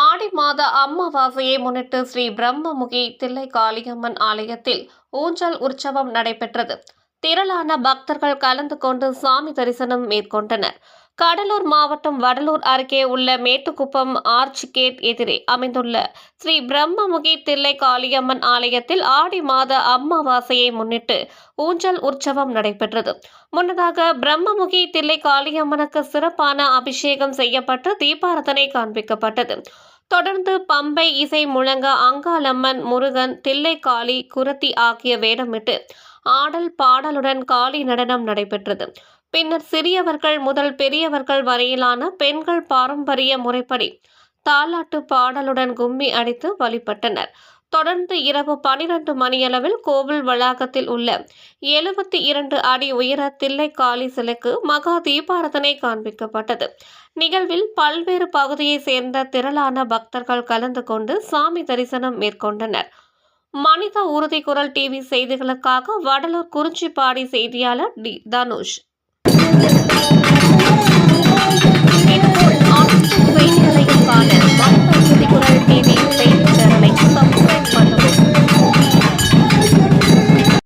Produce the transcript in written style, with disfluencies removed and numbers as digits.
ஆடி மாத அமாவாசையை முன்னிட்டு ஸ்ரீ பிரம்மமுகி தில்லை காளியம்மன் ஆலயத்தில் ஊஞ்சல் உற்சவம் நடைபெற்றது. திரளான பக்தர்கள் கலந்து கொண்டு சாமி தரிசனம் மேற்கொண்டனர். கடலூர் மாவட்டம் வடலூர் அருகே உள்ள மேட்டுக்குப்பம் ஆர்ச் கேட் எதிரே அமைந்துள்ள ஸ்ரீ பிரம்மமுகி தில்லை காளியம்மன் ஆலயத்தில் ஆடி மாத அமாவாசையை முன்னிட்டு ஊஞ்சல் உற்சவம் நடைபெற்றது. முன்னதாக பிரம்மமுகி தில்லை காளியம்மனுக்கு சிறப்பான அபிஷேகம் செய்யப்பட்டு தீபாரதனை காண்பிக்கப்பட்டது. தொடர்ந்து பம்பை இசை முழங்க அங்காளம்மன், முருகன், தில்லைக்காளி, குரத்தி ஆகிய வேடமிட்டு ஆடல் பாடலுடன் காளி நடனம் நடைபெற்றது. பின்னர் சிறியவர்கள் முதல் பெரியவர்கள் வரையிலான பெண்கள் பாரம்பரிய முறைப்படி தாலாட்டு பாடலுடன் கும்மி அடித்து வழிபட்டனர். தொடர்ந்து இரவு 12 மணியளவில் கோவில் வளாகத்தில் உள்ள 72 அடி உயர தில்லை காளி சிலைக்கு மகா தீபாரதனை காண்பிக்கப்பட்டது. நிகழ்வில் பல்வேறு பகுதியைச் சேர்ந்த திரளான பக்தர்கள் கலந்து கொண்டு சாமி தரிசனம் மேற்கொண்டனர். மனித உறுதி குரல் டிவி செய்திகளுக்காக வடலூர் குறிஞ்சிப்பாடி செய்தியாளர் டி. தனுஷ். செய்திகளையும் காண